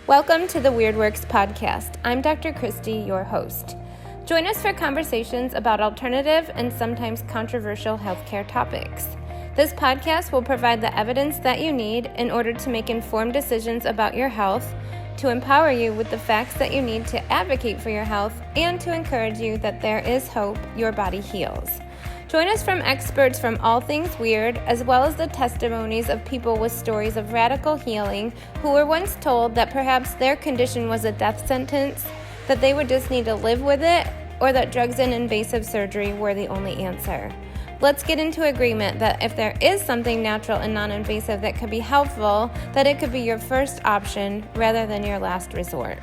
Welcome to the Weird Works podcast. I'm Dr. Christy, your host. Join us for conversations about alternative and sometimes controversial healthcare topics. This podcast will provide the evidence that you need in order to make informed decisions about your health, to empower you with the facts that you need to advocate for your health, and to encourage you that there is hope your body heals. Join us from experts from all things weird, as well as the testimonies of people with stories of radical healing who were once told that perhaps their condition was a death sentence, that they would just need to live with it, or that drugs and invasive surgery were the only answer. Let's get into agreement that if there is something natural and non-invasive that could be helpful, that it could be your first option rather than your last resort.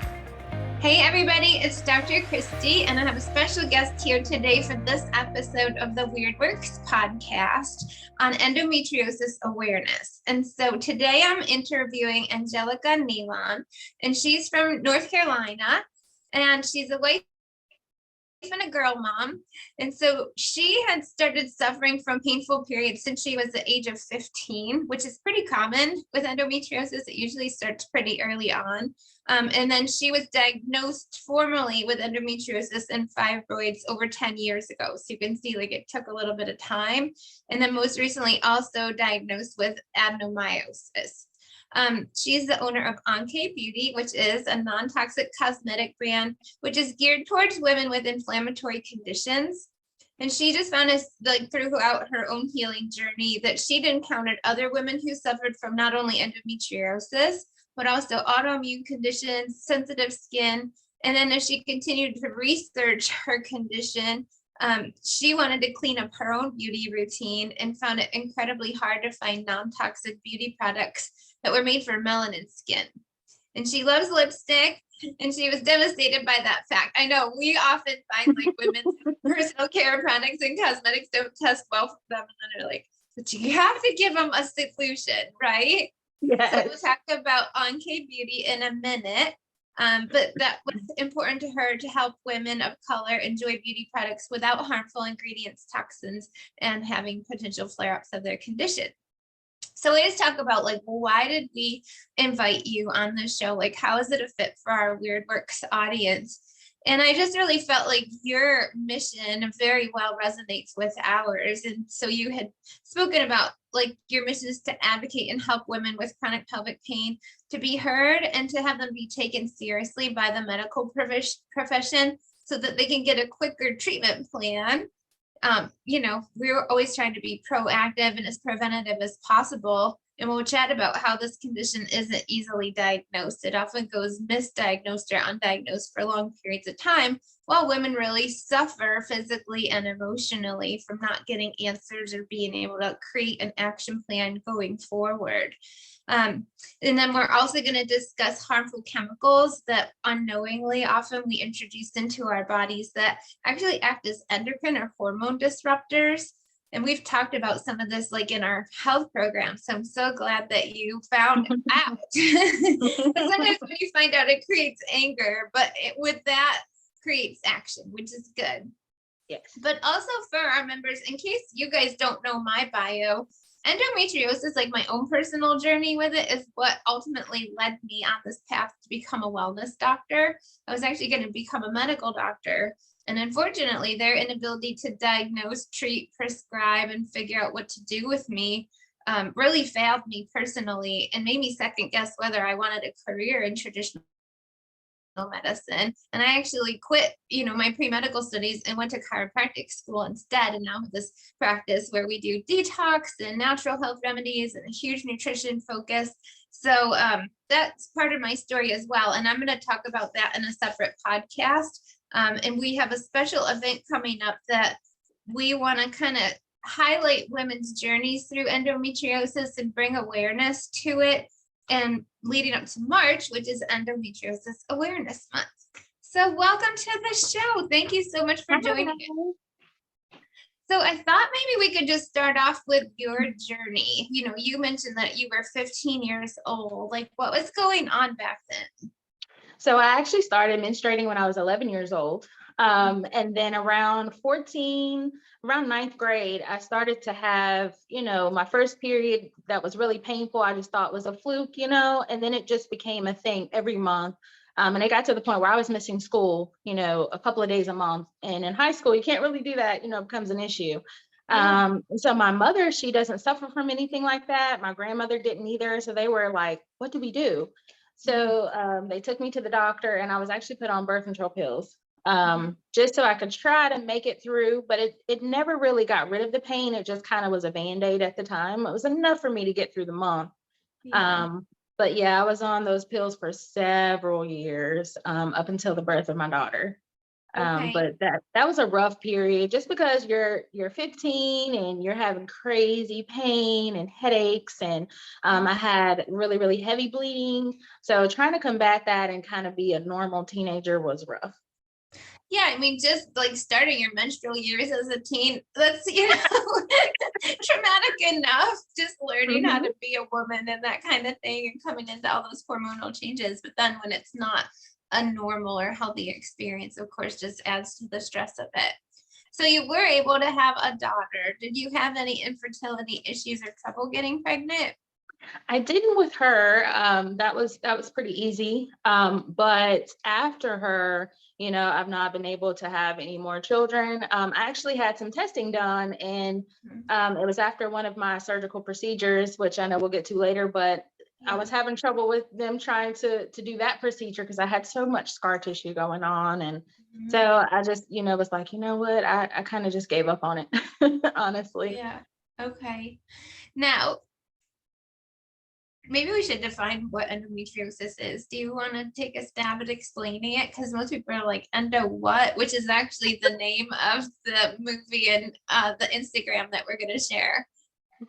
Hey everybody, it's Dr. Christy, and I have a special guest here today for this episode of the Weird Works podcast on endometriosis awareness. And so today I'm interviewing Angelica Nealon, and she's from North Carolina, and she's a wife and a girl mom. And so she had started suffering from painful periods since she was the age of 15, which is pretty common with endometriosis. It usually starts pretty early on. And then she was diagnosed formally with endometriosis and fibroids over 10 years ago. So you can see like it took a little bit of time. And then most recently also diagnosed with adenomyosis. She's the owner of Anke Beauty, which is a non-toxic cosmetic brand, which is geared towards women with inflammatory conditions. And she just found us like throughout her own healing journey that she'd encountered other women who suffered from not only endometriosis, but also autoimmune conditions, sensitive skin. And then as she continued to research her condition, she wanted to clean up her own beauty routine and found it incredibly hard to find non-toxic beauty products that were made for melanin skin. And she loves lipstick, and she was devastated by that fact. I know we often find like women's personal care products and cosmetics don't test well for them, and then they're like, but you have to give them a solution, right? Yes. So we'll talk about Anke Beauty in a minute. But that was important to her to help women of color enjoy beauty products without harmful ingredients, toxins, and having potential flare-ups of their condition. So we just talk about like, why did we invite you on this show? Like, how is it a fit for our Weird Works audience? And I just really felt like your mission very well resonates with ours. And so you had spoken about like your mission is to advocate and help women with chronic pelvic pain to be heard and to have them be taken seriously by the medical profession so that they can get a quicker treatment plan. We were always trying to be proactive and as preventative as possible. And we'll chat about how this condition isn't easily diagnosed. It often goes misdiagnosed or undiagnosed for long periods of time, while women really suffer physically and emotionally from not getting answers or being able to create an action plan going forward. And then we're also going to discuss harmful chemicals that unknowingly often we introduce into our bodies that actually act as endocrine or hormone disruptors. And we've talked about some of this like in our health program. So I'm so glad that you found out. Sometimes when you find out, it creates anger, but with that creates action, which is good. Yes. But also for our members, in case you guys don't know my bio, endometriosis, like my own personal journey with it, is what ultimately led me on this path to become a wellness doctor. I was actually going to become a medical doctor. And unfortunately, their inability to diagnose, treat, prescribe, and figure out what to do with me really failed me personally and made me second guess whether I wanted a career in traditional medicine. And I actually quit, my pre-medical studies and went to chiropractic school instead. And now have this practice where we do detox and natural health remedies and a huge nutrition focus. So that's part of my story as well. And I'm going to talk about that in a separate podcast. And we have a special event coming up that we want to kind of highlight women's journeys through endometriosis and bring awareness to it. And leading up to March, which is Endometriosis Awareness Month. So welcome to the show. Thank you so much for joining us. So I thought maybe we could just start off with your journey. You mentioned that you were 15 years old. Like, what was going on back then? So I actually started menstruating when I was 11 years old. And then around ninth grade, I started to have, my first period that was really painful. I just thought was a fluke, and then it just became a thing every month. And it got to the point where I was missing school, a couple of days a month. And in high school, you can't really do that, it becomes an issue. So my mother, she doesn't suffer from anything like that. My grandmother didn't either. So they were like, what do we do? So they took me to the doctor, and I was actually put on birth control pills, just so I could try to make it through. But it never really got rid of the pain. It just kind of was a Band-Aid at the time. It was enough for me to get through the month. But yeah, I was on those pills for several years, up until the birth of my daughter. But that was a rough period, just because you're 15 and you're having crazy pain and headaches, and I had really, really heavy bleeding. So trying to combat that and kind of be a normal teenager was rough. Yeah, I mean, just like starting your menstrual years as a teen, that's, traumatic enough, just learning how to be a woman and that kind of thing, and coming into all those hormonal changes. But then when it's not a normal or healthy experience, of course, just adds to the stress of it. So you were able to have a daughter. Did you have any infertility issues or trouble getting pregnant? I didn't with her. That was pretty easy. But after her, I've not been able to have any more children. I actually had some testing done, and it was after one of my surgical procedures, which I know we'll get to later, but I was having trouble with them trying to do that procedure because I had so much scar tissue going on. And so I just, was like, you know what, I kind of just gave up on it, honestly. Yeah. Okay. Now, maybe we should define what endometriosis is. Do you want to take a stab at explaining it? Because most people are like, endo what? Which is actually the name of the movie and the Instagram that we're going to share.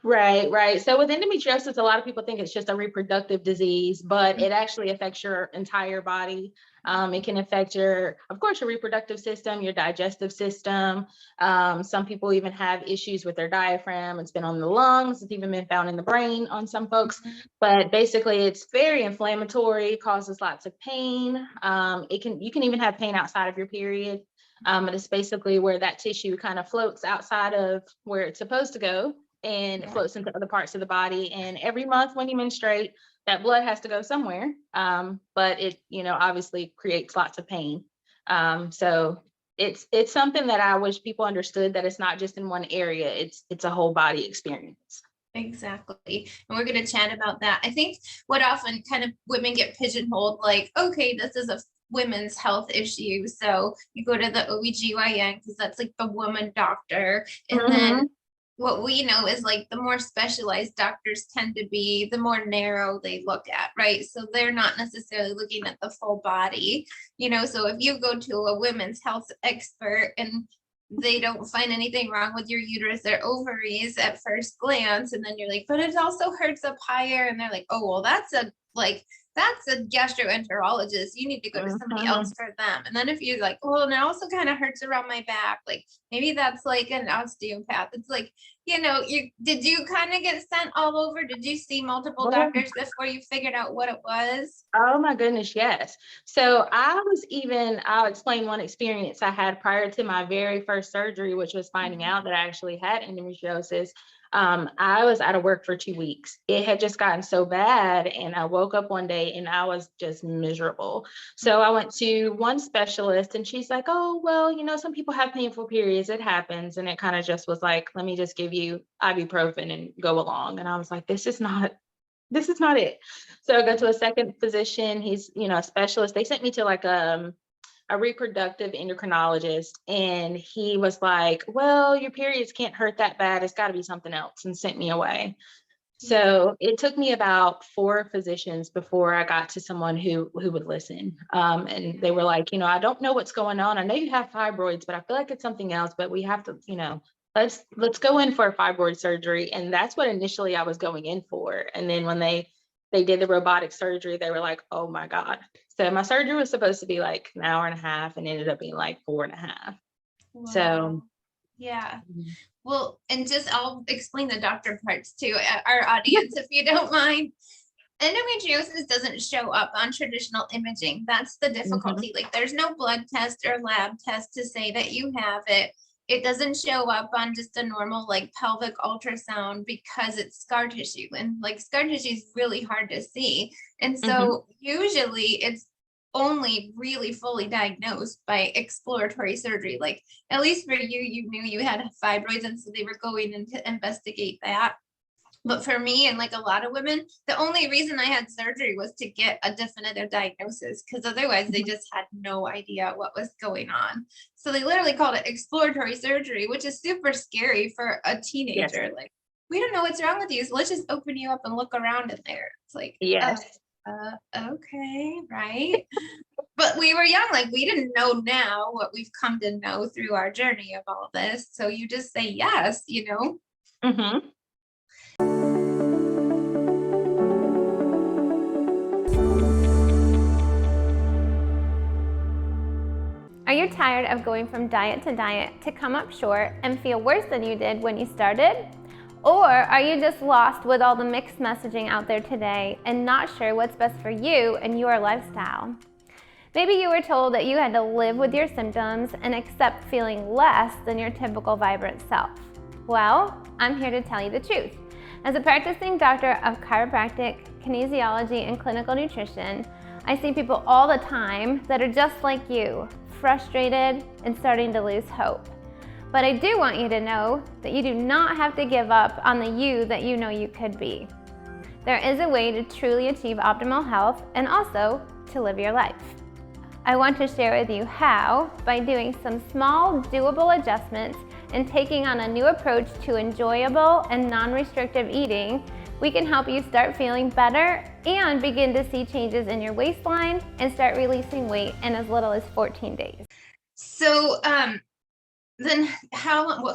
Right. So with endometriosis, a lot of people think it's just a reproductive disease, but it actually affects your entire body. It can affect of course, your reproductive system, your digestive system. Some people even have issues with their diaphragm. It's been on the lungs. It's even been found in the brain on some folks. But basically, it's very inflammatory, causes lots of pain. You can even have pain outside of your period. But it's basically where that tissue kind of floats outside of where it's supposed to go, and it floats into other parts of the body. And every month when you menstruate, that blood has to go somewhere. But it, obviously creates lots of pain. So it's something that I wish people understood, that it's not just in one area. It's a whole body experience. Exactly. And we're going to chat about that. I think what often kind of women get pigeonholed, like, okay, this is a women's health issue. So you go to the OBGYN because that's like the woman doctor. And then what we know is like the more specialized doctors tend to be, the more narrow they look at, right? So they're not necessarily looking at the full body, so if you go to a women's health expert and they don't find anything wrong with your uterus or ovaries at first glance, and then you're like, but it also hurts up higher, and they're like, oh, well, that's a gastroenterologist. You need to go to somebody else for them. And then if you're like, oh, and it also kind of hurts around my back, like maybe that's like an osteopath. It's like, did you kind of get sent all over? Did you see multiple doctors before you figured out what it was? Oh my goodness, yes. So I'll explain one experience I had prior to my very first surgery, which was finding out that I actually had endometriosis. I was out of work for 2 weeks. It had just gotten so bad, and I woke up one day and I was just miserable. So I went to one specialist, and she's like, oh, well, some people have painful periods. It happens. And it kind of just was like, let me just give you ibuprofen and go along. And I was like, this is not it. So I go to a second physician. He's, a specialist. They sent me to like a reproductive endocrinologist, and he was like, well, your periods can't hurt that bad. It's got to be something else, and sent me away. So it took me about 4 physicians before I got to someone who would listen. And they were like, I don't know what's going on. I know you have fibroids, but I feel like it's something else, but we have to, let's go in for a fibroid surgery. And that's what initially I was going in for. And then when they did the robotic surgery, they were like, oh my God. So my surgery was supposed to be like an hour and a half, and ended up being like 4.5. Wow. So yeah. Well, and I'll explain the doctor parts to our audience if you don't mind. endometriosis doesn't show up on traditional imaging. That's the difficulty. Like there's no blood test or lab test to say that you have it. It doesn't show up on just a normal like pelvic ultrasound because it's scar tissue, and like scar tissue is really hard to see. And so usually it's only really fully diagnosed by exploratory surgery. Like at least for you, you knew you had fibroids, and so they were going in to investigate that. But for me and like a lot of women, the only reason I had surgery was to get a definitive diagnosis, because otherwise they just had no idea what was going on. So they literally called it exploratory surgery, which is super scary for a teenager. Yes. Like, we don't know what's wrong with you, so let's just open you up and look around in there. It's like, Yes. okay, right. But we were young, like we didn't know now what we've come to know through our journey of all this. So you just say yes, you know. Are you tired of going from diet to diet to come up short and feel worse than you did when you started? Or are you just lost with all the mixed messaging out there today and not sure what's best for you and your lifestyle? Maybe you were told that you had to live with your symptoms and accept feeling less than your typical vibrant self. Well, I'm here to tell you the truth. As a practicing doctor of chiropractic, kinesiology, and clinical nutrition, I see people all the time that are just like you, frustrated and starting to lose hope. But I do want you to know that you do not have to give up on the you that you know you could be. There is a way to truly achieve optimal health and also to live your life. I want to share with you how, by doing some small, doable adjustments and taking on a new approach to enjoyable and non-restrictive eating, we can help you start feeling better and begin to see changes in your waistline and start releasing weight in as little as 14 days. So then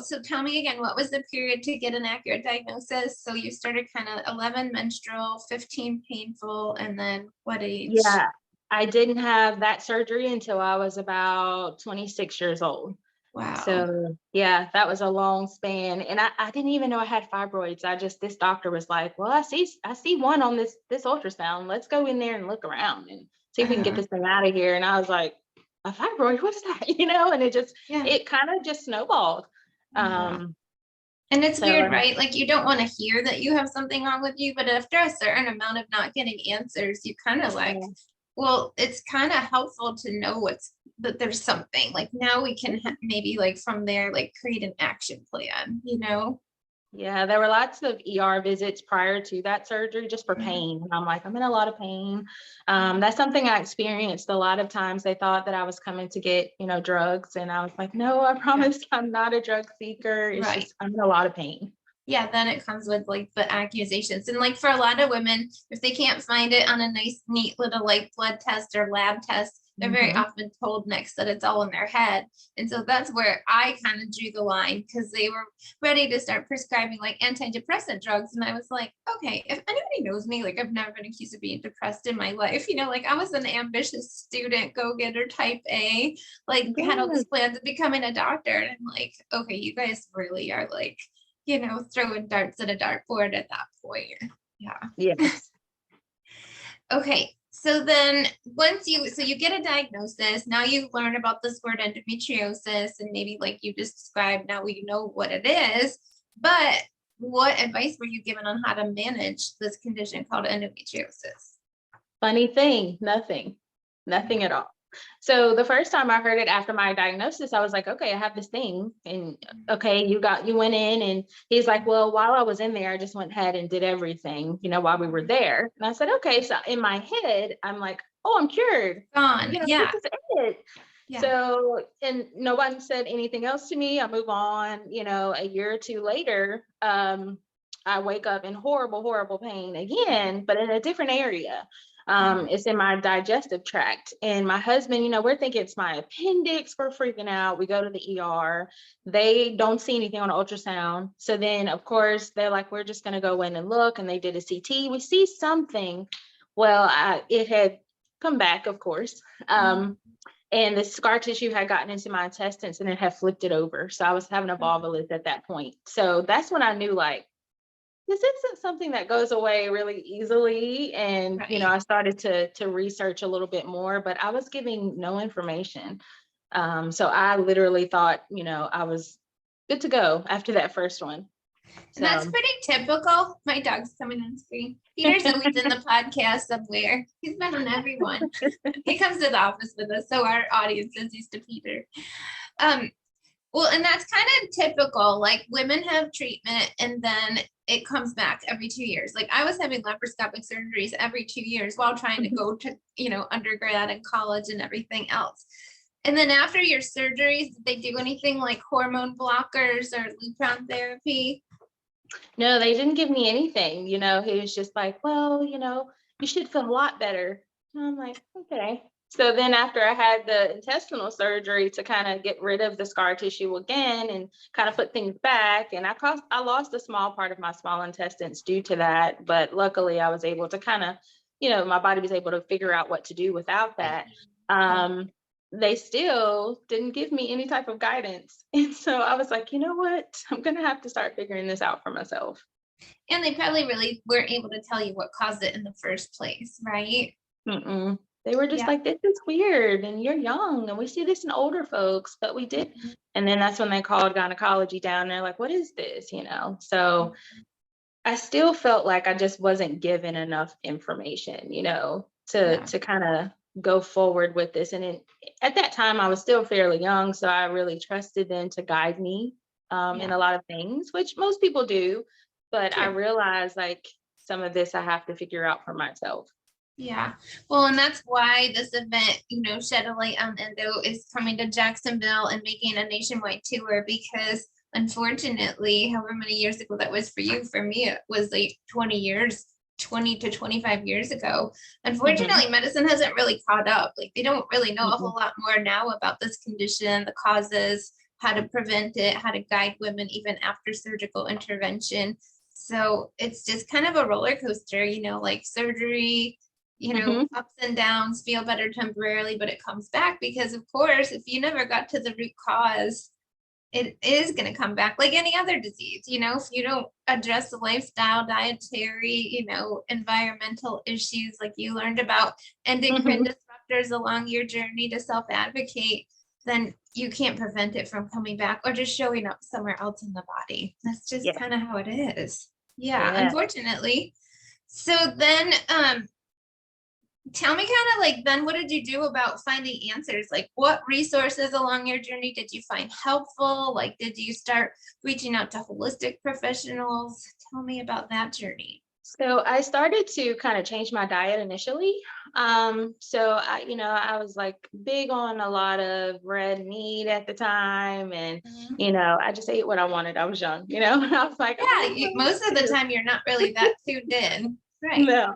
so tell me again, what was the period to get an accurate diagnosis? So you started kind of 11 menstrual, 15 painful, and then what age? Yeah, I didn't have that surgery until I was about 26 years old. Wow. So yeah, that was a long span. And I didn't even know I had fibroids. This doctor was like, well, I see one on this ultrasound. Let's go in there and look around and see if we can get this thing out of here. And I was like, a fibroid, what's that? And it kind of just snowballed. And it's weird, right? Like you don't want to hear that you have something wrong with you, but after a certain amount of not getting answers, you kind of like, well, it's kind of helpful to know that there's something. Like now we can maybe like from there, like create an action plan, Yeah, there were lots of ER visits prior to that surgery just for pain. And I'm like, I'm in a lot of pain. That's something I experienced. A lot of times they thought that I was coming to get, drugs. And I was like, no, I promise I'm not a drug seeker. It's just, I'm in a lot of pain. Yeah, then it comes with like the accusations. And like for a lot of women, if they can't find it on a nice, neat little like blood test or lab test, they're very often told next that it's all in their head. And so that's where I kind of drew the line, because they were ready to start prescribing like antidepressant drugs. And I was like, okay, if anybody knows me, like I've never been accused of being depressed in my life. Like I was an ambitious student, go-getter type A, like had all these plans of becoming a doctor. And I'm like, okay, you guys really are like, throwing darts at a dartboard at that point. Yeah. Yes. Okay. So then you get a diagnosis, now you learn about this word endometriosis, and maybe like you just described, now we know what it is, but what advice were you given on how to manage this condition called endometriosis? Funny thing, nothing at all. So the first time I heard it after my diagnosis, I was like, okay, I have this thing. And okay, you went in, and he's like, well, while I was in there, I just went ahead and did everything, while we were there. And I said, okay. So in my head, I'm like, oh, I'm cured. Gone. Yeah. This is it. Yeah. So, and no one said anything else to me. I move on, a year or two later, I wake up in horrible, horrible pain again, but in a different area. It's in my digestive tract, and my husband, we're thinking it's my appendix. We're freaking out. We go to the ER. They don't see anything on ultrasound. So then of course they're like, we're just going to go in and look. And they did a CT. We see something. Well, it had come back, of course. And the scar tissue had gotten into my intestines, and it had flipped it over. So I was having a volvulus at that point. So that's when I knew, like, this isn't something that goes away really easily. And, Right. I started to research a little bit more, but I was giving no information. So I literally thought, I was good to go after that first one. And that's So pretty typical. My dog's coming on screen. Peter's always in the podcast somewhere. He's been on everyone. He comes to the office with us, so our audience is used to Peter. Well, and that's kind of typical. Like women have treatment and then it comes back every 2 years. Like I was having laparoscopic surgeries every 2 years while trying to go to, undergrad and college and everything else. And then after your surgeries, did they do anything like hormone blockers or Lupron therapy? no, they didn't give me anything. He was just like, well, you should feel a lot better. And I'm like, okay. So then after I had the intestinal surgery to kind of get rid of the scar tissue again and kind of put things back, and I lost a small part of my small intestines due to that, but luckily I was able to kind of, my body was able to figure out what to do without that. They still didn't give me any type of guidance. And so I was like, you know what? I'm going to have to start figuring this out for myself. And they probably really weren't able to tell you what caused it in the first place, right? Mm-mm. They were just like, this is weird and you're young and we see this in older folks, but we did. Mm-hmm. And then that's when they called gynecology down and they're like, what is this? So I still felt like I just wasn't given enough information, to kind of go forward with this. And at that time I was still fairly young. So I really trusted them to guide me in a lot of things, which most people do. But I realized like some of this I have to figure out for myself. Yeah. Well, and that's why this event, Shed a Light on Endo is coming to Jacksonville and making a nationwide tour, because unfortunately, however many years ago that was for you, for me, it was like 20 to 25 years ago. Unfortunately, medicine hasn't really caught up. Like they don't really know a whole lot more now about this condition, the causes, how to prevent it, how to guide women even after surgical intervention. So it's just kind of a roller coaster, like surgery, ups and downs, feel better temporarily, but it comes back because, of course, if you never got to the root cause, it is going to come back like any other disease. If you don't address the lifestyle, dietary, environmental issues, like you learned about endocrine disruptors along your journey to self-advocate, then you can't prevent it from coming back or just showing up somewhere else in the body. That's just kind of how it is. Unfortunately. So then, tell me kind of like, then what did you do about finding answers? Like what resources along your journey did you find helpful? Like, did you start reaching out to holistic professionals? Tell me about that journey. So I started to kind of change my diet initially. So I was like big on a lot of red meat at the time. And, I just ate what I wanted. I was young, and I was like, most of the time you're not really that tuned in. Right. No.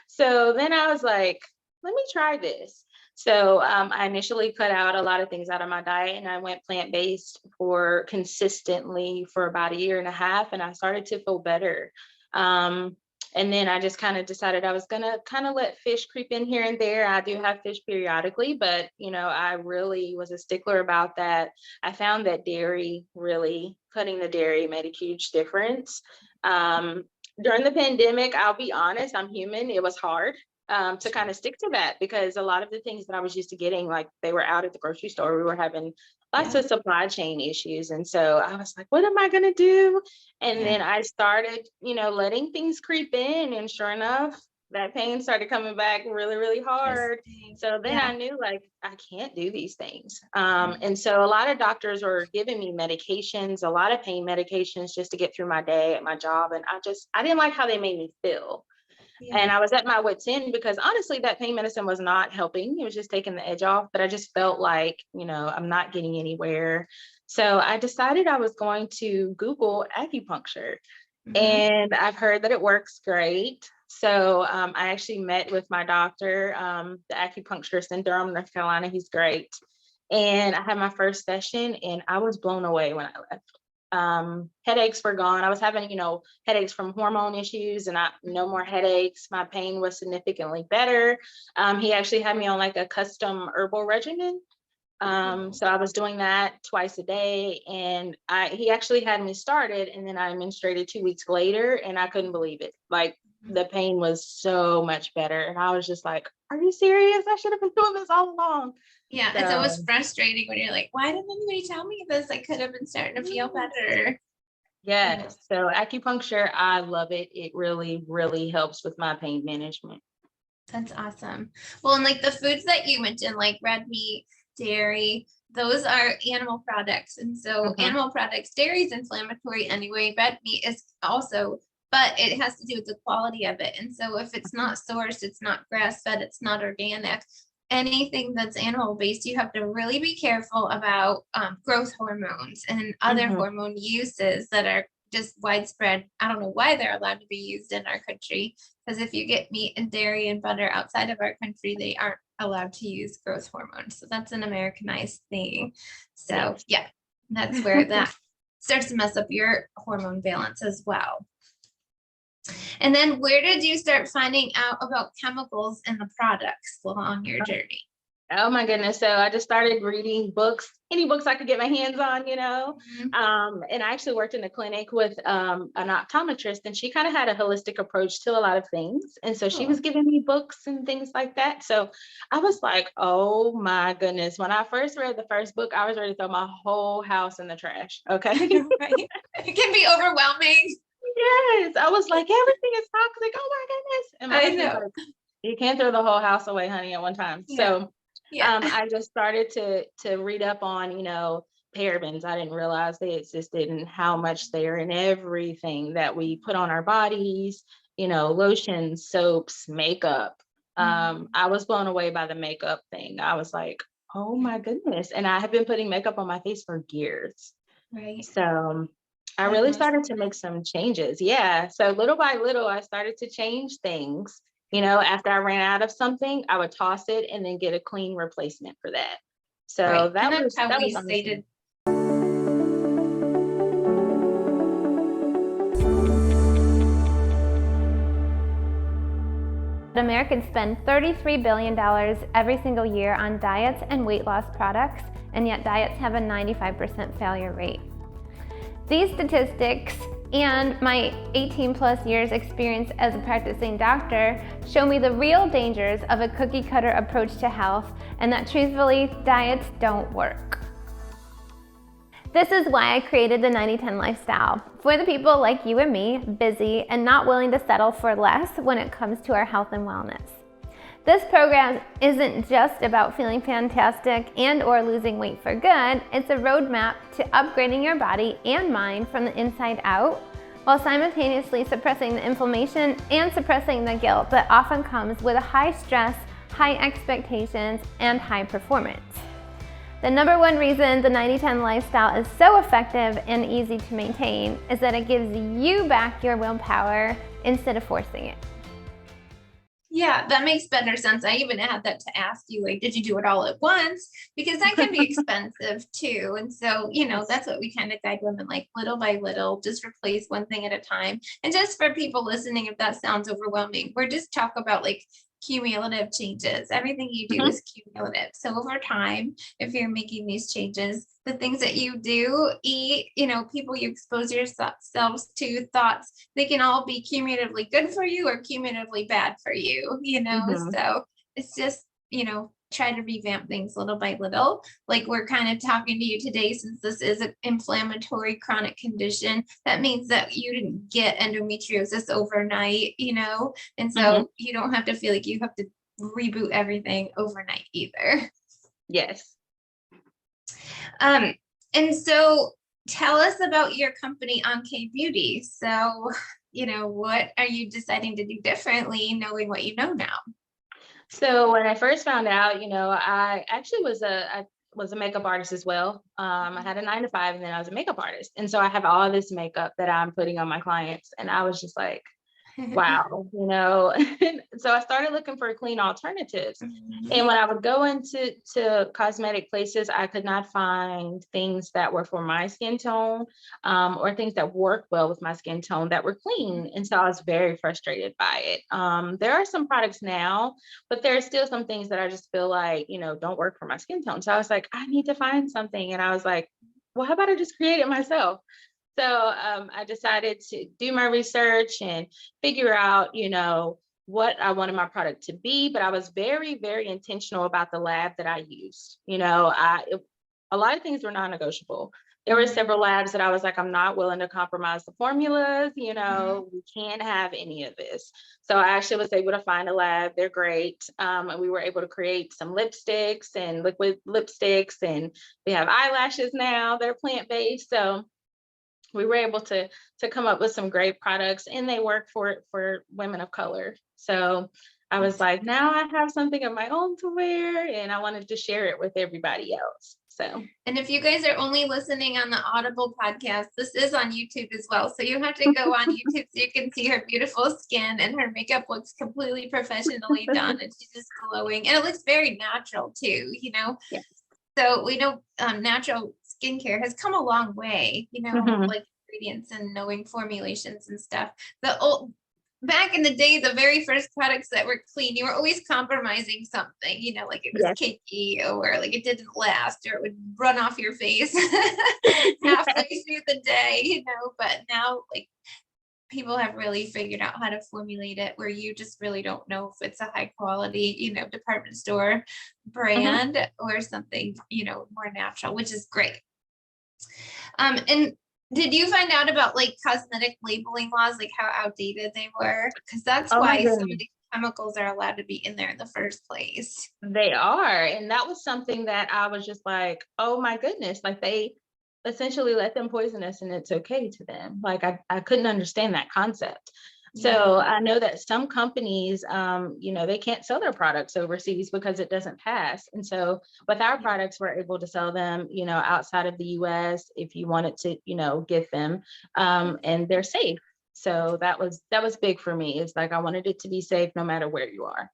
So then I was like, let me try this. So I initially cut out a lot of things out of my diet and I went plant-based for consistently for about 1.5 years, and I started to feel better. And then I just kind of decided I was going to kind of let fish creep in here and there. I do have fish periodically, but, I really was a stickler about that. I found that cutting the dairy made a huge difference. During the pandemic, I'll be honest, I'm human. It was hard to kind of stick to that because a lot of the things that I was used to getting, like they were out at the grocery store. We were having lots of supply chain issues. And so I was like, what am I going to do? And then I started, letting things creep in. And sure enough, that pain started coming back really, really hard. So then I knew like, I can't do these things. And so a lot of doctors were giving me medications, a lot of pain medications just to get through my day at my job. And I didn't like how they made me feel. And I was at my wit's end because honestly, that pain medicine was not helping. It was just taking the edge off, but I just felt like, I'm not getting anywhere. So I decided I was going to Google acupuncture. And I've heard that it works great. So I actually met with my doctor, the acupuncturist in Durham, North Carolina. He's great. And I had my first session and I was blown away when I left. Headaches were gone. I was having, headaches from hormone issues and no more headaches. My pain was significantly better. He actually had me on like a custom herbal regimen. So I was doing that twice a day, and he actually had me started, and then I menstruated 2 weeks later, and I couldn't believe it. Like, the pain was so much better, and I was just like, "Are you serious? I should have been doing this all along." Yeah, it's always So frustrating when you're like, why didn't anybody tell me this? I could have been starting to feel better. Yeah, yes, so acupuncture, I love it. It really, really helps with my pain management. that's awesome. Well, and like the foods that you mentioned, like red meat, dairy, those are animal products. And so Mhm, animal products, dairy is inflammatory anyway. Red meat is also, but it has to do with the quality of it. And so if it's not sourced, it's not grass fed, it's not organic, anything that's animal based, you have to really be careful about growth hormones and other mhm. hormone uses that are just widespread. I don't know why they're allowed to be used in our country, because if you get meat and dairy and butter outside of our country, they aren't allowed to use growth hormones. So that's an Americanized thing. So Yes. yeah, that's where that starts to mess up your hormone balance as well. And then where did you start finding out about chemicals in the products along your journey? Oh my goodness. So I just started reading books, any books I could get my hands on, Mhm. And I actually worked in a clinic with an optometrist, and she kind of had a holistic approach to a lot of things. And so she was Cool. giving me books and things like that. So I was like, oh my goodness. When I first read the first book, I was ready to throw my whole house in the trash. I Okay. know, right? It can be overwhelming. Yes. I was like, everything is toxic. Oh my goodness. And my I husband's know. like, you can't throw the whole house away, honey, at one time. Yeah. So Yeah. I just started to read up on, parabens. I didn't realize they existed and how much they are in everything that we put on our bodies, lotions, soaps, makeup. Mhm. I was blown away by the makeup thing. I was like, oh Yeah. my goodness. And I have been putting makeup on my face for years. Right. So I Like really most. started to make some changes. Yeah. So little by little, I started to change things. After I ran out of something, I would toss it and then get a clean replacement for that. So Right. And that that's was how that we was honestly. stated. Americans spend $33 billion every single year on diets and weight loss products, and yet diets have a 95% failure rate. These statistics and my 18 plus years experience as a practicing doctor show me the real dangers of a cookie cutter approach to health, and that truthfully, diets don't work. This is why I created the 90-10 lifestyle, for the people like you and me, busy and not willing to settle for less when it comes to our health and wellness. This program isn't just about feeling fantastic and or losing weight for good. It's a roadmap to upgrading your body and mind from the inside out, while simultaneously suppressing the inflammation and suppressing the guilt that often comes with a high stress, high expectations, and high performance. The number one reason the 90-10 lifestyle is so effective and easy to maintain is that it gives you back your willpower instead of forcing it. Yeah, that makes better sense. I even had that to ask you, like, did you do it all at once? Because that can be expensive too. And so, Yes. that's what we kind of guide women, like little by little, just replace one thing at a time. And just for people listening, if that sounds overwhelming, we're just talk about like cumulative changes. Everything you do Mhm, is cumulative. So over time, if you're making these changes, the things that you do, eat, people you expose yourselves to, thoughts, they can all be cumulatively good for you or cumulatively bad for you. mhm. So it's just, try to revamp things little by little. Like we're kind of talking to you today, since this is an inflammatory chronic condition, that means that you didn't get endometriosis overnight. And Mhm. so you don't have to feel like you have to reboot everything overnight either. Yes. Um, and so tell us about your company on K Beauty. So, what are you deciding to do differently knowing what you know now? So when I first found out, I actually was a makeup artist as well. I had a 9 to 5, and then I was a makeup artist. And so I have all this makeup that I'm putting on my clients. And I was just like, wow, so I started looking for clean alternatives. Mhm. And when I would go into cosmetic places, I could not find things that were for my skin tone, or things that work well with my skin tone that were clean. And so I was very frustrated by it. There are some products now, but there are still some things that I just feel like, don't work for my skin tone. So I was like, I need to find something. And I was like, well, how about I just create it myself? So I decided to do my research and figure out, what I wanted my product to be. But I was very, very intentional about the lab that I used. A lot of things were non-negotiable. There were Mhm. several labs that I was like, I'm not willing to compromise the formulas. Mhm. We can't have any of this. So I actually was able to find a lab. They're great. And we were able to create some lipsticks and liquid lipsticks, and we have eyelashes now. They're plant-based. So we were able to come up with some great products, and they work for women of color. So I was That's like, now I have something of my own to wear, and I wanted to share it with everybody else. So And if you guys are only listening on the Audible podcast, this is on YouTube as well. So you have to go on YouTube so you can see her beautiful skin, and her makeup looks completely professionally done, and she's just glowing, and it looks very natural too. yeah. So we know natural skincare has come a long way, Mhm. like ingredients and knowing formulations and stuff. The old Back in the day, the very first products that were clean, you were always compromising something, like it was Yes. cakey, or like it didn't last, or it would run off your face halfway through the day. But now, like, people have really figured out how to formulate it where you just really don't know if it's a high quality, department store Mhm. brand, or something, more natural, which is great. And did you find out about like cosmetic labeling laws, like how outdated they were? Because that's Oh my why some of goodness. these chemicals are allowed to be in there in the first place. They are. And that was something that I was just like, oh my goodness. Like, they essentially let them poison us and it's okay to them. Like, I couldn't understand that concept. Yeah. So I know that some companies, they can't sell their products overseas because it doesn't pass. And so with our Yeah. products, we're able to sell them, outside of the US if you wanted to, get them. And they're safe. So that was big for me. It's like I wanted it to be safe no matter where you are.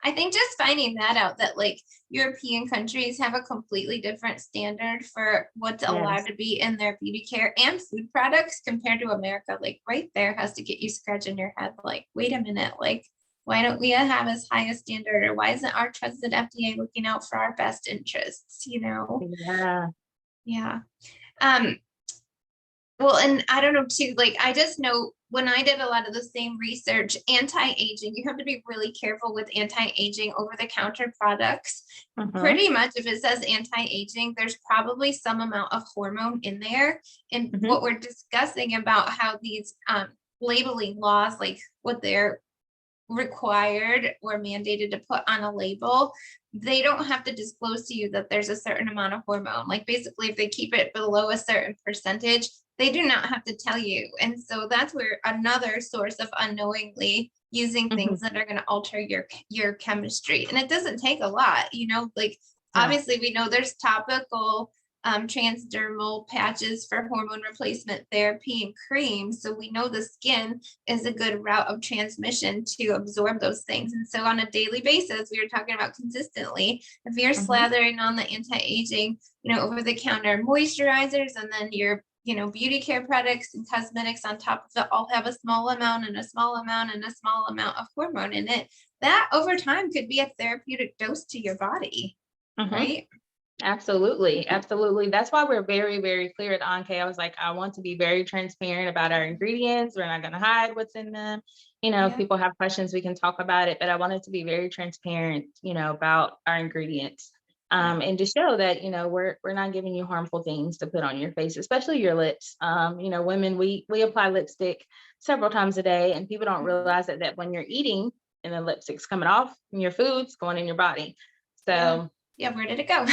I think just finding that out, that like European countries have a completely different standard for what's allowed Yes. to be in their beauty care and food products compared to America, like right there has to get you scratching your head like, wait a minute, like, why don't we have as high a standard, or why isn't our trusted FDA looking out for our best interests? Yeah. Yeah. Um, well, and I don't know too, like I just know when I did a lot of the same research, anti-aging, you have to be really careful with anti-aging over-the-counter products. Mhm. Pretty much if it says anti-aging, there's probably some amount of hormone in there. And Mhm. what we're discussing about how these labeling laws, like what they're required or mandated to put on a label, they don't have to disclose to you that there's a certain amount of hormone. Like basically, if they keep it below a certain percentage, they do not have to tell you. And so that's where another source of unknowingly using things Mhm. that are going to alter your chemistry. And it doesn't take a lot, like No. obviously we know there's topical transdermal patches for hormone replacement therapy and creams. So we know the skin is a good route of transmission to absorb those things. And so on a daily basis, we were talking about consistently, if you're Mhm. slathering on the anti-aging, over the counter moisturizers, and then your beauty care products and cosmetics on top of it all have a small amount and a small amount and a small amount of hormone in it, that over time could be a therapeutic dose to your body, Mhm. right? Absolutely. Absolutely. That's why we're very, very clear at OnK. I was like, I want to be very transparent about our ingredients. We're not going to hide what's in them. If Yeah. people have questions, we can talk about it. But I wanted to be very transparent, about our ingredients. Yeah. And to show that, we're not giving you harmful things to put on your face, especially your lips. Women, we apply lipstick several times a day, and people don't Mhm. realize that when you're eating and the lipstick's coming off and your food's going in your body. Yeah. So Yeah. Where did it go?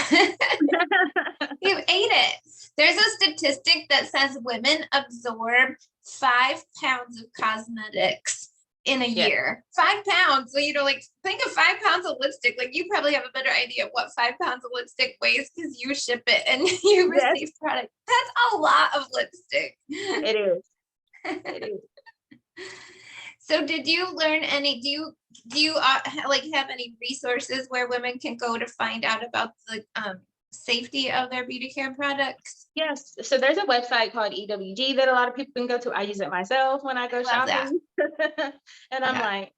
You ate it. There's a statistic that says women absorb 5 pounds of cosmetics in a yeah. year. 5 pounds. So, like think of 5 pounds of lipstick. Like you probably have a better idea of what 5 pounds of lipstick weighs because you ship it and you Yes, receive product. That's a lot of lipstick. it is. It is. So did you learn any, do you like have any resources where women can go to find out about the safety of their beauty care products? Yes, so there's a website called EWG that a lot of people can go to. I use it myself when I go Love that. shopping. And I'm Yeah. like,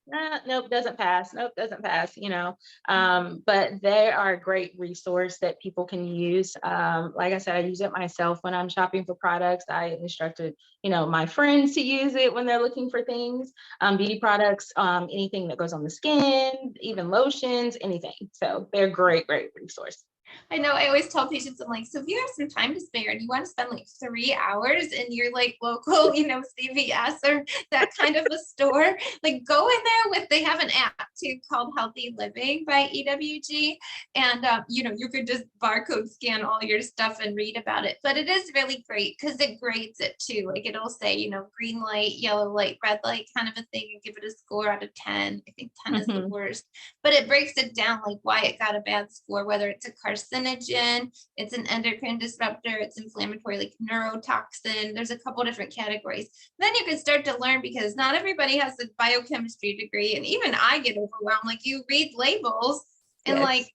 nope, doesn't pass. Nope, doesn't pass, But they are a great resource that people can use. Like I said, I use it myself when I'm shopping for products. I instructed, my friends to use it when they're looking for things, beauty products, anything that goes on the skin, even lotions, anything. So they're a great, great resource. I know I always tell patients, I'm like, so if you have some time to spare and you want to spend like 3 hours in your like local, CVS or that kind of a store, like go in there they have an app too called Healthy Living by EWG. And, you could just barcode scan all your stuff and read about it. But it is really great because it grades it too. Like it'll say, green light, yellow light, red light kind of a thing, and give it a score out of 10. I think 10 is the worst, but it breaks it down like why it got a bad score, whether it's a carcinogen, it's an endocrine disruptor, it's inflammatory, like neurotoxin. There's a couple different categories. Then you can start to learn, because not everybody has a biochemistry degree, and even I get overwhelmed. Like you read labels and Yes.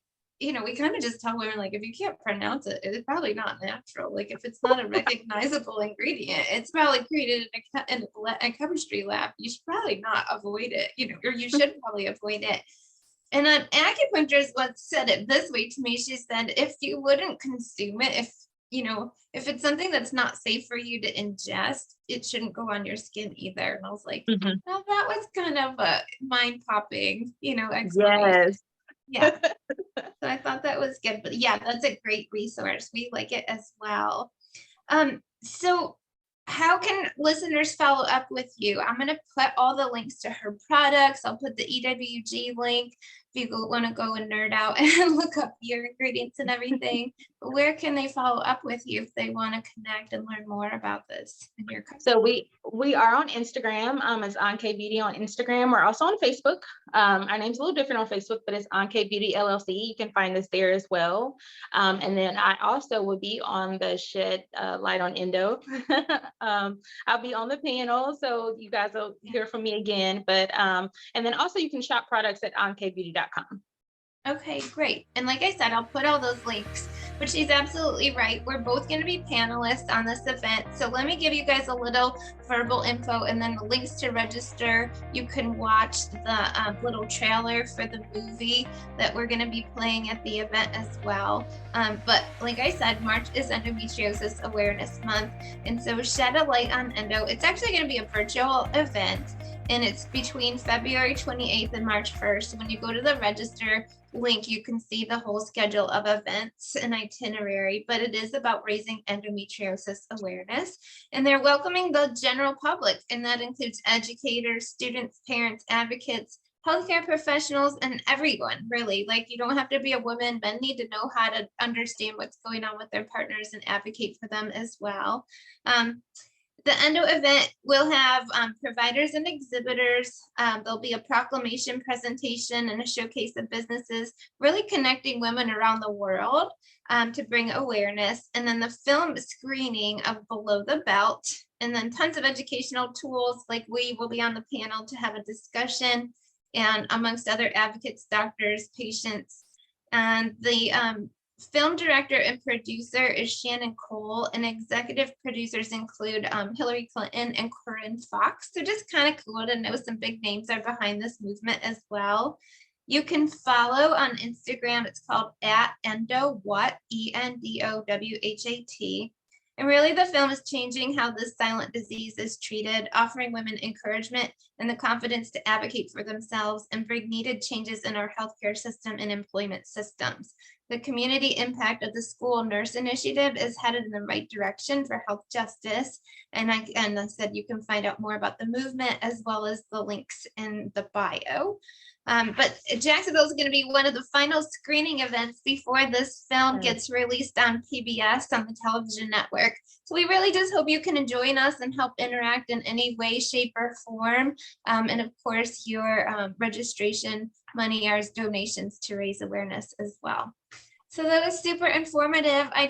we kind of just tell women, like, if you can't pronounce it, it's probably not natural. Like if it's not a recognizable ingredient, it's probably created in a chemistry lab. You should probably not avoid it, or you should probably avoid it. And an acupuncturist once said it this way to me. She said, if you wouldn't consume it, if it's something that's not safe for you to ingest, it shouldn't go on your skin either. And I was like, Mhm. well, that was kind of a mind popping, explanation. Yes. Yeah. So I thought that was good. But yeah, that's a great resource. We like it as well. So how can listeners follow up with you? I'm going to put all the links to her products. I'll put the EWG link if you want to go and nerd out and look up your ingredients and everything. But where can they follow up with you if they want to connect and learn more about this in your company? So we are on Instagram. It's Anke Beauty on Instagram. We're also on Facebook. Our name's a little different on Facebook, but it's Anke Beauty LLC. You can find us there as well. And then I also will be on the Shed Light on Endo. I'll be on the panel, so you guys will hear from me again. But and then also you can shop products at ankebeauty.com. Okay, great. And like I said, I'll put all those links, but she's absolutely right. We're both going to be panelists on this event. So let me give you guys a little verbal info and then the links to register. You can watch the little trailer for the movie that we're going to be playing at the event as well. But like I said, March is Endometriosis Awareness Month. And so Shed a Light on Endo. It's actually going to be a virtual event, and it's between February 28th and March 1st. When you go to the register link, you can see the whole schedule of events and itinerary, but it is about raising endometriosis awareness. And they're welcoming the general public, and that includes educators, students, parents, advocates, healthcare professionals, and everyone, really. Like, you don't have to be a woman. Men need to know how to understand what's going on with their partners and advocate for them as well. The Endo event will have providers and exhibitors. There'll be a proclamation presentation and a showcase of businesses, really connecting women around the world to bring awareness. And then the film screening of Below the Belt, and then tons of educational tools. Like, we will be on the panel to have a discussion, and amongst other advocates, doctors, patients. And the film director and producer is Shannon Cole, and executive producers include Hillary Clinton and Corinne Fox. So just kind of cool to know some big names are behind this movement as well. You can follow on Instagram. It's called @EndoWhat, ENDOWHAT. And really, the film is changing how this silent disease is treated, offering women encouragement and the confidence to advocate for themselves and bring needed changes in our healthcare system and employment systems. The community impact of the school nurse initiative is headed in the right direction for health justice. And I said you can find out more about the movement as well as the links in the bio. But Jacksonville is going to be one of the final screening events before this film gets released on PBS, on the television network. So we really just hope you can join us and help interact in any way, shape, or form. And of course, your registration money are donations to raise awareness as well. So that was super informative. I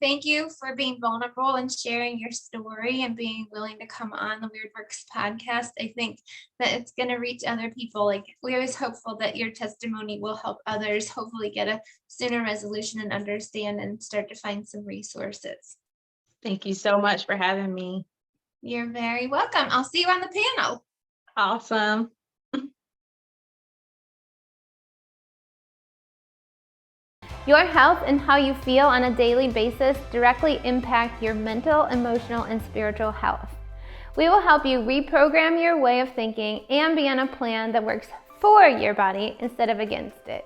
thank you for being vulnerable and sharing your story and being willing to come on the Weird Works podcast. I think that it's going to reach other people. Like, we're always hopeful that your testimony will help others hopefully get a sooner resolution and understand and start to find some resources. Thank you so much for having me. You're very welcome. I'll see you on the panel. Awesome. Your health and how you feel on a daily basis directly impact your mental, emotional, and spiritual health. We will help you reprogram your way of thinking and be on a plan that works for your body instead of against it.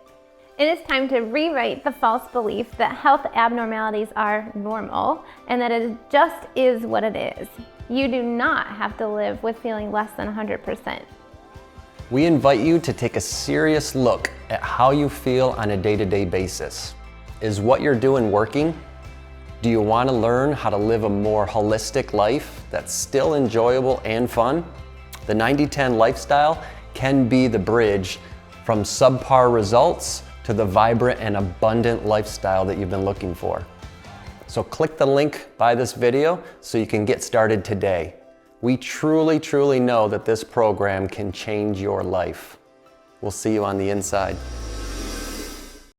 It is time to rewrite the false belief that health abnormalities are normal and that it just is what it is. You do not have to live with feeling less than 100%. We invite you to take a serious look at how you feel on a day-to-day basis. Is what you're doing working? Do you want to learn how to live a more holistic life that's still enjoyable and fun? The 90-10 lifestyle can be the bridge from subpar results to the vibrant and abundant lifestyle that you've been looking for. So click the link by this video so you can get started today. We truly know that this program can change your life. We'll see you on the inside.